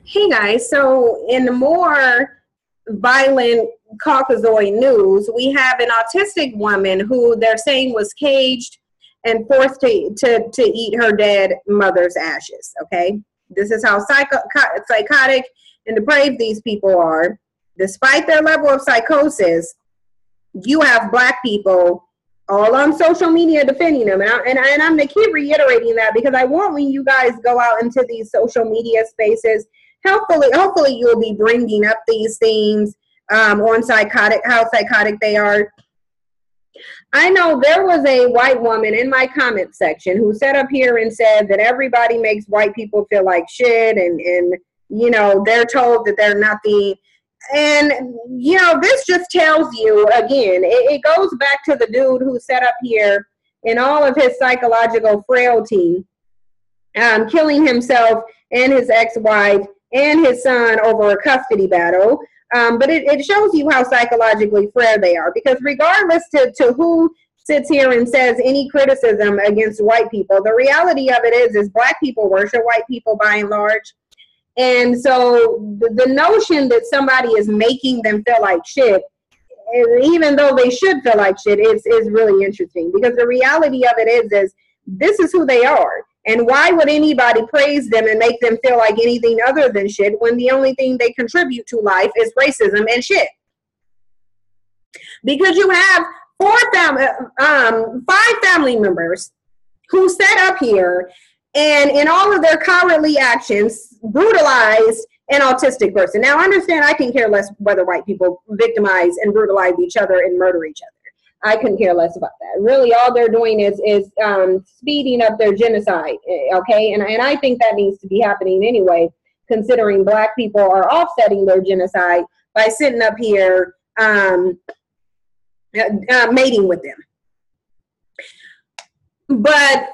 Hey guys, so in the more violent Caucasoid news, we have an autistic woman who they're saying was caged and forced to eat her dead mother's ashes. Okay, this is how psychotic and depraved these people are. Despite their level of psychosis, you have black people all on social media defending them. And I'm going to keep reiterating that because I want when you guys go out into these social media spaces, hopefully you'll be bringing up these things on how psychotic they are. I know there was a white woman in my comment section who sat up here and said that everybody makes white people feel like shit and you know, they're told that they're nothing. And, you know, this just tells you, again, it goes back to the dude who sat up here in all of his psychological frailty, killing himself and his ex-wife and his son over a custody battle. But it shows you how psychologically frail they are, because regardless to who sits here and says any criticism against white people, the reality of it is black people worship white people by and large. And so the notion that somebody is making them feel like shit, even though they should feel like shit, is really interesting, because the reality of it is this is who they are. And why would anybody praise them and make them feel like anything other than shit when the only thing they contribute to life is racism and shit? Because you have 5 family members who sat up here and in all of their cowardly actions brutalized an autistic person. Now, understand, I can care less whether white people victimize and brutalize each other and murder each other. I couldn't care less about that. Really, all they're doing is speeding up their genocide, okay? And I think that needs to be happening anyway, considering black people are offsetting their genocide by sitting up here mating with them. But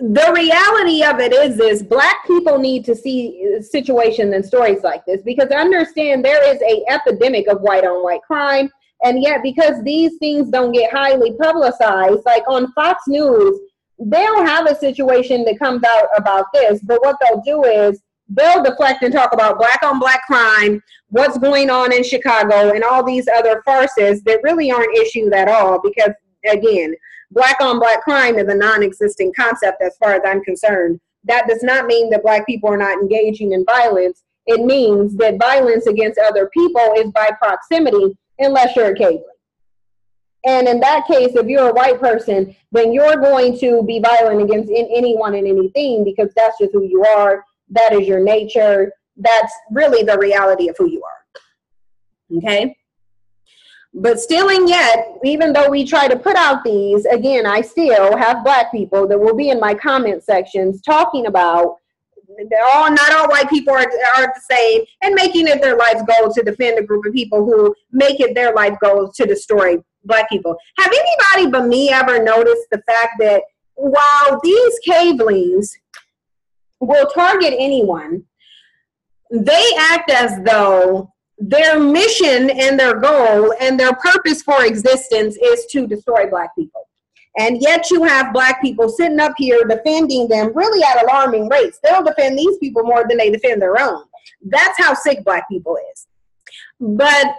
the reality of it is black people need to see situations and stories like this, because understand there is an epidemic of white on white crime. And yet, because these things don't get highly publicized, like on Fox News, they'll have a situation that comes out about this, but what they'll do is they'll deflect and talk about black on black crime, what's going on in Chicago, and all these other farces that really aren't issues at all, because again, black on black crime is a non-existent concept as far as I'm concerned. That does not mean that black people are not engaging in violence. It means that violence against other people is by proximity, unless you're a caveman. And in that case, if you're a white person, then you're going to be violent against anyone and anything, because that's just who you are. That is your nature. That's really the reality of who you are. Okay? But still and yet, even though we try to put out these, again, I still have black people that will be in my comment sections talking about not all white people are the same, and making it their life's goal to defend a group of people who make it their life goal to destroy black people. Have anybody but me ever noticed the fact that while these cavelings will target anyone, they act as though their mission and their goal and their purpose for existence is to destroy black people? And yet you have black people sitting up here defending them really at alarming rates. They'll defend these people more than they defend their own. That's how sick black people is. But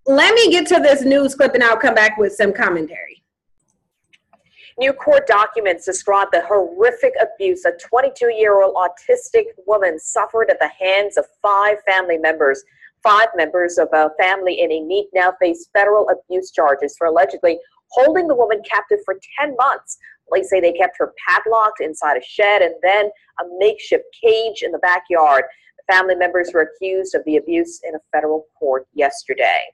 let me get to this news clip and I'll come back with some commentary. New court documents describe the horrific abuse a 22-year-old autistic woman suffered at the hands of 5 family members. 5 members of a family in Enid now face federal abuse charges for allegedly holding the woman captive for 10 months. Police say they kept her padlocked inside a shed and then a makeshift cage in the backyard. The family members were accused of the abuse in a federal court yesterday.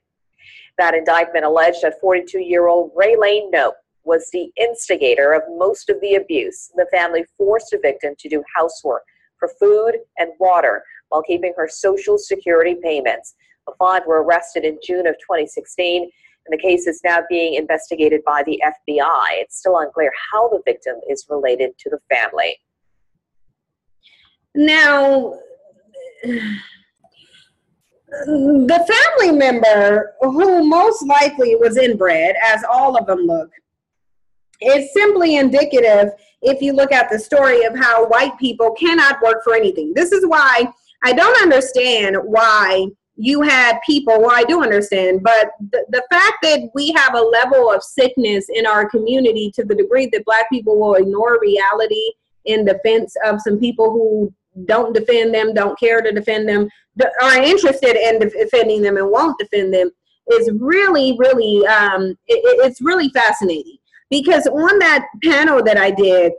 That indictment alleged that 42-year-old Raylene Nope was the instigator of most of the abuse. The family forced a victim to do housework for food and water while keeping her Social Security payments. The 5 were arrested in June of 2016, and the case is now being investigated by the FBI. It's still unclear how the victim is related to the family. Now, the family member who most likely was inbred, as all of them look, is simply indicative, if you look at the story, of how white people cannot work for anything. This is why I don't understand why you had people, well, I do understand, but the fact that we have a level of sickness in our community to the degree that Black people will ignore reality in defense of some people who don't defend them, don't care to defend them, are interested in defending them and won't defend them, is really, really, it's really fascinating. Because on that panel that I did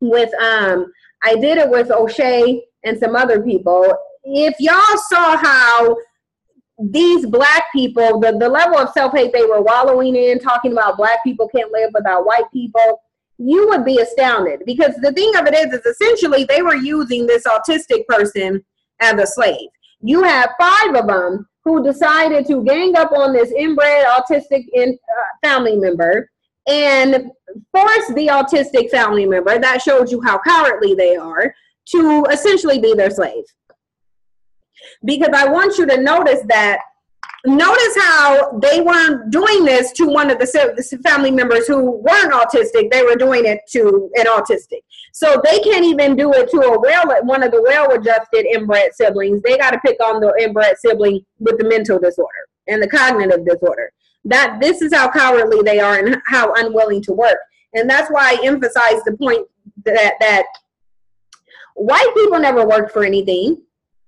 with, I did it with O'Shea and some other people. If y'all saw how these Black people, the level of self-hate they were wallowing in, talking about Black people can't live without white people, you would be astounded. Because the thing of it is essentially they were using this autistic person as a slave. You have 5 of them who decided to gang up on this inbred autistic family member and force the autistic family member, that shows you how cowardly they are, to essentially be their slave. Because I want you to notice how they weren't doing this to one of the family members who weren't autistic. They were doing it to an autistic. So they can't even do it to one of the well-adjusted inbred siblings. They got to pick on the inbred sibling with the mental disorder and the cognitive disorder. This is how cowardly they are and how unwilling to work. And that's why I emphasize the point that white people never worked for anything.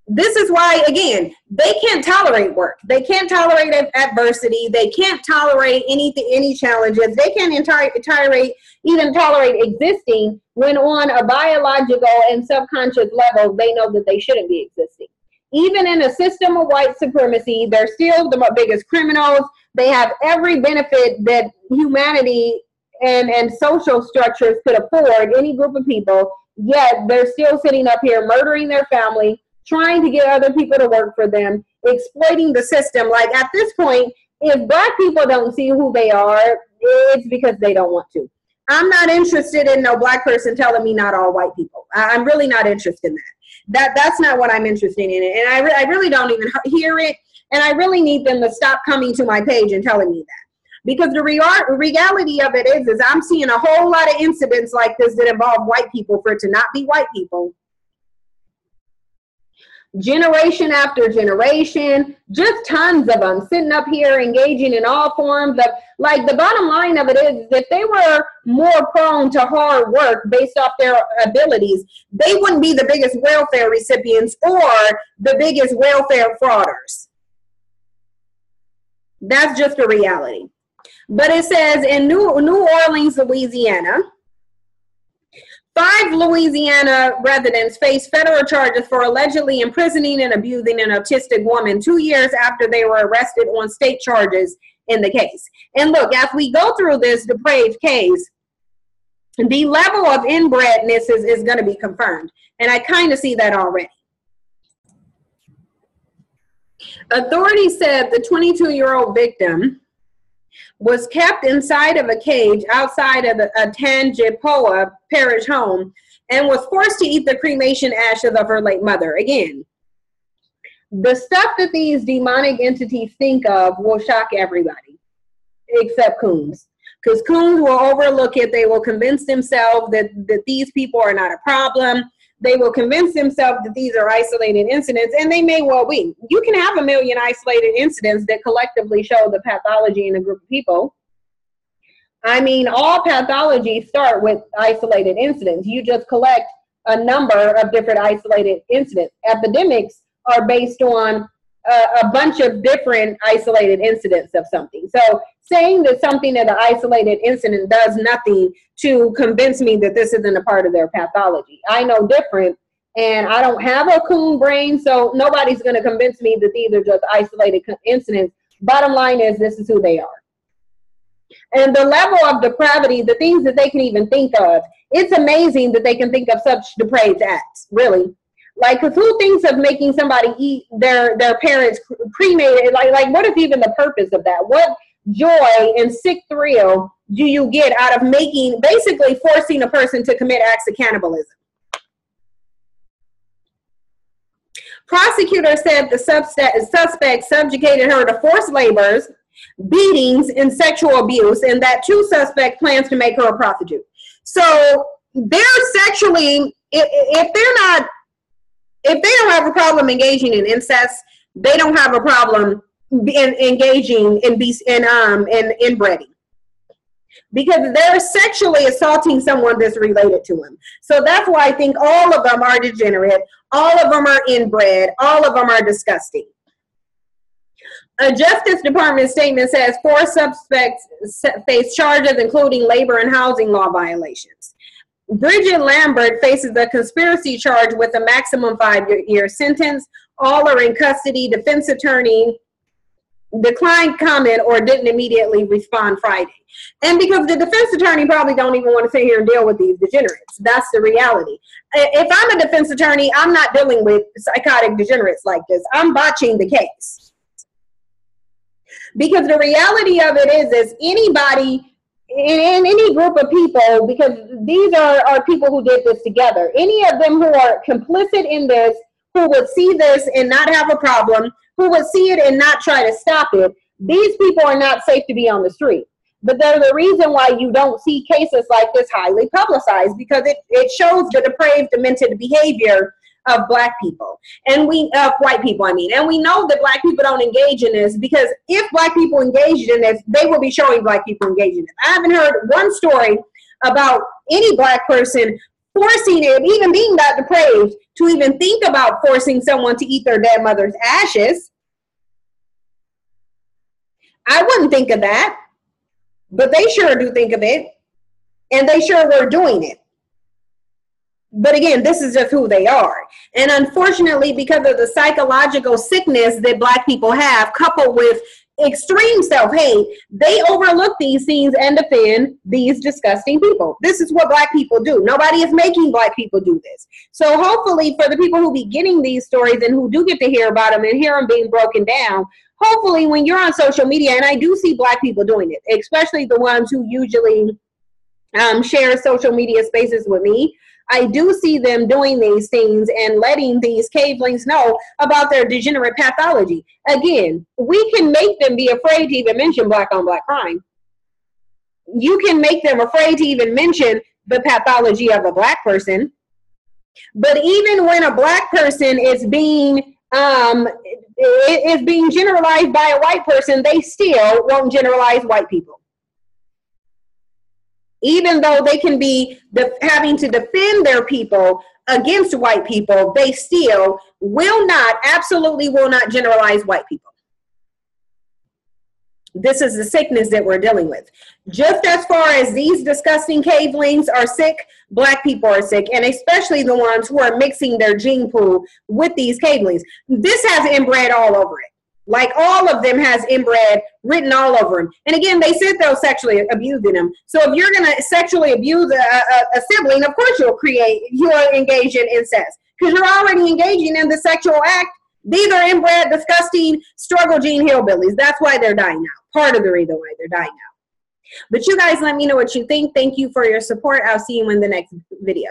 This is why, again, they can't tolerate work. They can't tolerate adversity. They can't tolerate any challenges. They can't even tolerate existing when on a biological and subconscious level, they know that they shouldn't be existing. Even in a system of white supremacy, they're still the biggest criminals. They have every benefit that humanity and social structures could afford, any group of people, yet they're still sitting up here murdering their family, trying to get other people to work for them, exploiting the system. Like, at this point, if Black people don't see who they are, it's because they don't want to. I'm not interested in no Black person telling me not all white people. I'm really not interested in that. That's not what I'm interested in. And I really don't even hear it. And I really need them to stop coming to my page and telling me that. Because the reality of it is I'm seeing a whole lot of incidents like this that involve white people for it to not be white people. Generation after generation, just tons of them sitting up here engaging in all forms of, like, the bottom line of it is if they were more prone to hard work based off their abilities, they wouldn't be the biggest welfare recipients or the biggest welfare frauders. That's just a reality. But it says in New Orleans, Louisiana, 5 Louisiana residents face federal charges for allegedly imprisoning and abusing an autistic woman 2 years after they were arrested on state charges in the case. And look, as we go through this depraved case, the level of inbredness is going to be confirmed. And I kind of see that already. Authorities said the 22-year-old victim was kept inside of a cage outside of a Tangipahoa parish home and was forced to eat the cremation ashes of her late mother. Again, the stuff that these demonic entities think of will shock everybody, except coons. Because coons will overlook it. They will convince themselves that these people are not a problem. They will convince themselves that these are isolated incidents, and they may well be. You can have a million isolated incidents that collectively show the pathology in a group of people. I mean, all pathologies start with isolated incidents. You just collect a number of different isolated incidents. Epidemics are based on a bunch of different isolated incidents of something. So saying that something as an isolated incident does nothing to convince me that this isn't a part of their pathology. I know different, and I don't have a coon brain, so nobody's going to convince me that these are just isolated incidents. Bottom line is, this is who they are. And the level of depravity, the things that they can even think of, it's amazing that they can think of such depraved acts, really. Like, because who thinks of making somebody eat their parents cremated? Like, what is even the purpose of that? What joy and sick thrill do you get out of basically forcing a person to commit acts of cannibalism? Prosecutors said the suspect subjugated her to forced labors, beatings, and sexual abuse, and that 2 suspect plans to make her a prostitute. So they're sexually, if If they don't have a problem engaging in incest, they don't have a problem engaging in inbreeding. Because they're sexually assaulting someone that's related to them. So that's why I think all of them are degenerate, all of them are inbred, all of them are disgusting. A Justice Department statement says 4 suspects face charges, including labor and housing law violations. Bridget Lambert faces a conspiracy charge with a maximum 5-year sentence. All are in custody. Defense attorney declined comment or didn't immediately respond Friday. And because the defense attorney probably don't even want to sit here and deal with these degenerates. That's the reality. If I'm a defense attorney, I'm not dealing with psychotic degenerates like this. I'm botching the case. Because the reality of it is anybody in any group of people, because these are people who did this together, any of them who are complicit in this, who would see this and not have a problem, who would see it and not try to stop it, these people are not safe to be on the street. But they're the reason why you don't see cases like this highly publicized, because it shows the depraved, demented behavior of Black people, and white people, I mean. And we know that Black people don't engage in this, because if Black people engaged in this, they will be showing Black people engaging in it. I haven't heard one story about any Black person forcing it, even being that depraved, to even think about forcing someone to eat their dead mother's ashes. I wouldn't think of that, but they sure do think of it, and they sure were doing it. But again, this is just who they are. And unfortunately, because of the psychological sickness that Black people have, coupled with extreme self-hate, they overlook these things and defend these disgusting people. This is what Black people do. Nobody is making Black people do this. So hopefully for the people who be getting these stories and who do get to hear about them and hear them being broken down, hopefully when you're on social media, and I do see Black people doing it, especially the ones who usually share social media spaces with me, I do see them doing these things and letting these cavelings know about their degenerate pathology. Again, we can make them be afraid to even mention Black on Black crime. You can make them afraid to even mention the pathology of a Black person. But even when a Black person is being generalized by a white person, they still won't generalize white people. Even though they can be having to defend their people against white people, they still absolutely will not generalize white people. This is the sickness that we're dealing with. Just as far as these disgusting cavelings are sick, Black people are sick, and especially the ones who are mixing their gene pool with these cavelings. This has inbred all over it. Like, all of them has inbred written all over them. And again, they said they're sexually abusing them. So if you're going to sexually abuse a sibling, of course you're engaged in incest, because you're already engaging in the sexual act. These are inbred, disgusting, struggle gene hillbillies. That's why they're dying out. Part of the reason why they're dying out. But you guys let me know what you think. Thank you for your support. I'll see you in the next video.